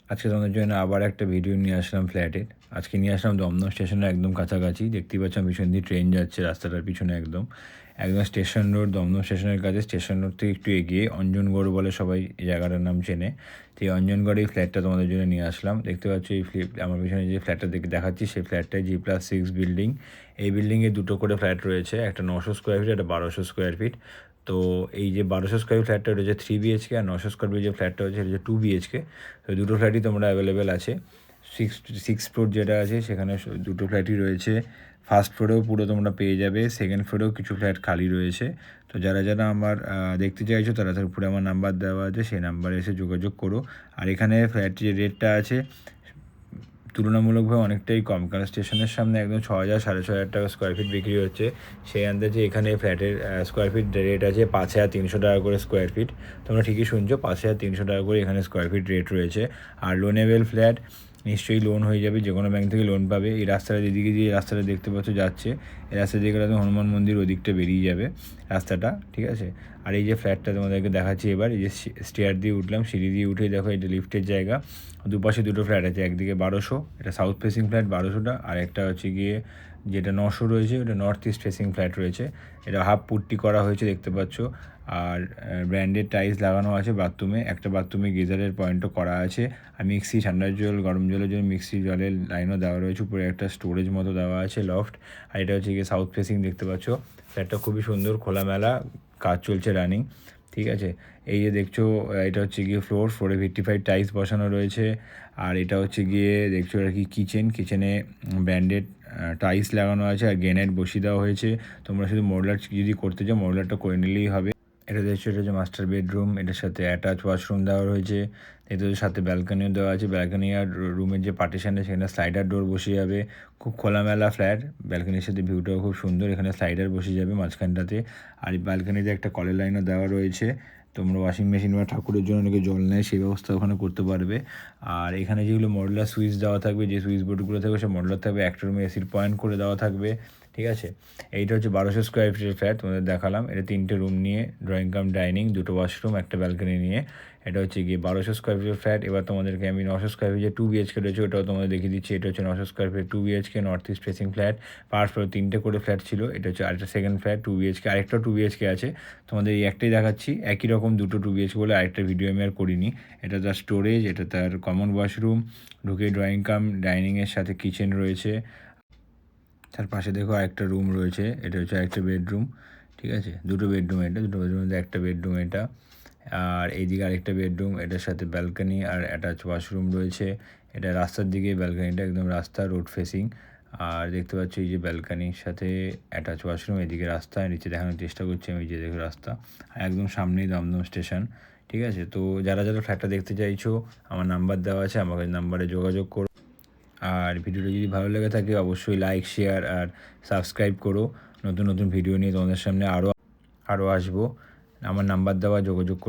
আজকে তোমাদের জন্য আবার একটা ভিডিও নিয়ে আসলাম ফ্ল্যাটের। আজকে নিয়ে আসলাম দমদম স্টেশনের একদম কাছাকাছি। দেখতেই পাচ্ছেন পিছন দিয়ে ট্রেন যাচ্ছে রাস্তাটার পিছনে একদম। একদম স্টেশন রোড, দমদম স্টেশনের কাছে। স্টেশন রোড থেকে একটু এগিয়ে অঞ্জনগড় বলে সবাই এই জায়গাটার নাম চেনে। তো এই অঞ্জনগড়ে এই ফ্ল্যাটটা তোমাদের জন্য নিয়ে আসলাম। দেখতে পাচ্ছ এই আমার পিছনে যে ফ্ল্যাটটা দেখাচ্ছি সেই ফ্ল্যাটটাই G+6 বিল্ডিং। এই বিল্ডিংয়ে দুটো করে ফ্ল্যাট রয়েছে, একটা 900 স্কোয়ার ফিট, একটা 1200 স্কোয়ার ফিট। তো এই যে 1200 স্কোয়ার ফ্ল্যাটটা রয়েছে 3 BHK, আর 900 স্কোয়ার ফিট যে ফ্ল্যাটটা রয়েছে সেটা হচ্ছে 2 BHK। তো দুটো ফ্ল্যাটই তোমরা অ্যাভেলেবেল আছে। সিক্স সিক্স ফ্লোর যেটা আছে সেখানে দুটো ফ্ল্যাটই রয়েছে। ফার্স্ট ফ্লোরেও পুরো তোমরা পেয়ে যাবে, সেকেন্ড ফ্লোরেও কিছু ফ্ল্যাট খালি রয়েছে। তো যারা যারা আমার দেখতে চাইছো তারা তার উপরে আমার নাম্বার দেওয়া আছে, সেই নাম্বারে এসে যোগাযোগ করো। আর এখানে ফ্ল্যাটের যে রেটটা আছে তুলনামূলকভাবে অনেকটাই কম, কারণ স্টেশনের সামনে একদম 6,000 6,500 টাকা স্কোয়ার ফিট বিক্রি হচ্ছে। সেই আন্দাজে এখানে ফ্ল্যাটের স্কোয়ার ফিট রেট আছে 5,300 টাকা করে স্কোয়ার ফিট। তোমরা ঠিকই শুনছো, 5,300 টাকা করে এখানে স্কোয়ার ফিট রেট রয়েছে। আর লোনেবল ফ্ল্যাট, নিশ্চয়ই লোন হয়ে যাবে, যে কোনো ব্যাংক থেকে লোন পাবে। এই রাস্তাটা যেদিকে যে রাস্তাটা দেখতে পাচ্ছ যাচ্ছে, এই রাস্তা দিয়ে গেলে হনুমান মন্দির ওদিকটা বেরিয়ে যাবে রাস্তাটা, ঠিক আছে। আর এই যে ফ্ল্যাটটা তোমাদেরকে দেখাচ্ছি এবার, এই যে স্টেয়ার দিয়ে উঠলাম, সিঁড়ি দিয়ে উঠে দেখো এটা লিফটের জায়গা। দুপাশে দুটো ফ্ল্যাট আছে, একদিকে 1200, এটা সাউথ ফেসিং ফ্ল্যাট 1200টা, আর একটা হচ্ছে গিয়ে যেটা 900 রয়েছে ওটা নর্থ ইস্ট ফেসিং ফ্ল্যাট রয়েছে। এটা হাফ পুট্টি করা হয়েছে দেখতে পাচ্ছ। আর ব্র্যান্ডেড টাইলস লাগানো আছে বাথরুমে, একটা বাথরুমে গিজারের পয়েন্টও করা আছে। আর মিক্সি, ঠান্ডার জল গরম জলের জন্য মিক্সি জলের লাইনও দেওয়া রয়েছে। উপরে একটা স্টোরেজ মতো দেওয়া আছে, লফট। আর এটা হচ্ছে গিয়ে সাউথ ফেসিং দেখতে পাচ্ছ। ফ্ল্যাটটা খুবই সুন্দর, খোলামেলা, কাজ চলছে রানিং, ঠিক আছে। এই যে দেখছো এটা হচ্ছে গিয়ে ফ্লোরে ভিট্টিফাইড টাইলস বসানো রয়েছে। আর এটা হচ্ছে গিয়ে দেখছো আর কি কিচেনে ব্র্যান্ডেড টাইলস লাগানো আছে, আর গ্রেনাইট বসিয়ে দেওয়া হয়েছে। তোমরা শুধু মডুলার যদি করতে চাও মডুলারটা করে নিলেই হবে। এটা দেখছো, এটা হচ্ছে মাস্টার বেডরুম, এটার সাথে অ্যাটাচ ওয়াশরুম দেওয়া রয়েছে। এটার সাথে ব্যালকনিও দেওয়া আছে। ব্যালকনি আর রুমের যে পার্টিশনটা সেখানে স্লাইডার ডোর বসে যাবে। খুব খোলামেলা ফ্ল্যাট, ব্যালকনির সাথে ভিউটাও খুব সুন্দর, এখানে স্লাইডার বসে যাবে মাঝখানটাতে। আর ব্যালকনিতে একটা কলের লাইনও দেওয়া রয়েছে। তোমরা ওয়াশিং মেশিন বা ঠাকুরের জন্য অনেকে জল নেয়, সেই ব্যবস্থা ওখানে করতে পারবে। আর এখানে যেগুলো মডুলার সুইচ দেওয়া থাকবে, যে সুইচ বোর্ডগুলো থাকবে সে মডুলার থাকবে, একটা রুমে এসির পয়েন্ট করে দেওয়া থাকবে, ঠিক আছে। এইটা হচ্ছে 1200 স্কোয়ার ফিটের ফ্ল্যাট, তোমাদের দেখালাম। এটা 3টে রুম নিয়ে, ড্রয়িং কাম ডাইনিং, দুটো ওয়াশরুম, একটা ব্যালকনি নিয়ে। এটা হচ্ছে গিয়ে 1200 স্কোয়ার ফিটের ফ্ল্যাট। এবার তোমাদেরকে আমি 900 স্কোয়ার ফিট যে 2 BHK রয়েছে ওটাও তোমাদের দেখিয়ে দিচ্ছি। এটা হচ্ছে 900 square feet 2 BHK north east facing flat. Per floor 3টে করে ফ্ল্যাট ছিল। এটা হচ্ছে আরেকটা সেকেন্ড ফ্ল্যাট 2 BHK, আরেকটা 2 BHK আছে। তোমাদের এই একটাই দেখাচ্ছি, একই রকম দুটো 2 BHK বলে আরেকটা ভিডিও আমি আর করিনি। এটা তার স্টোরেজ, এটা তার কমন ওয়াশরুম, ঢুকে ড্রয়িং কাম ডাইনিংয়ের সাথে কিচেন রয়েছে। তার পাশে দেখো আরেকটা রুম রয়েছে, এটা হচ্ছে আরেকটা বেডরুম, ঠিক আছে। দুটো বেডরুম, এটা দুটো বেডরুমের মধ্যে একটা বেডরুম এটা। আর এইদিকে আরেকটা বেডরুম, এটার সাথে ব্যালকনি আর অ্যাটাচ ওয়াশরুম রয়েছে। এটা রাস্তার দিকে ব্যালকনিটা, একদম রাস্তা রোড ফেসিং। আর দেখতে পাচ্ছি এই যে ব্যালকনির সাথে অ্যাটাচ ওয়াশরুম, এদিকে রাস্তা, নিচে দেখানোর চেষ্টা করছি আমি, যে দেখো রাস্তা, আর একদম সামনেই দমদম স্টেশন, ঠিক আছে। তো যারা যারা ফ্ল্যাটটা দেখতে চাইছো আমার নাম্বার দেওয়া আছে, আমাকে নাম্বারে যোগাযোগ করো। আর ভিডিওটা যদি ভালো লেগে থাকে অবশ্যই লাইক, শেয়ার আর সাবস্ক্রাইব করো। নতুন নতুন ভিডিও নিয়ে তোমাদের সামনে আরও আসবো। আমার নাম্বার দেওয়া, যোগাযোগ করো।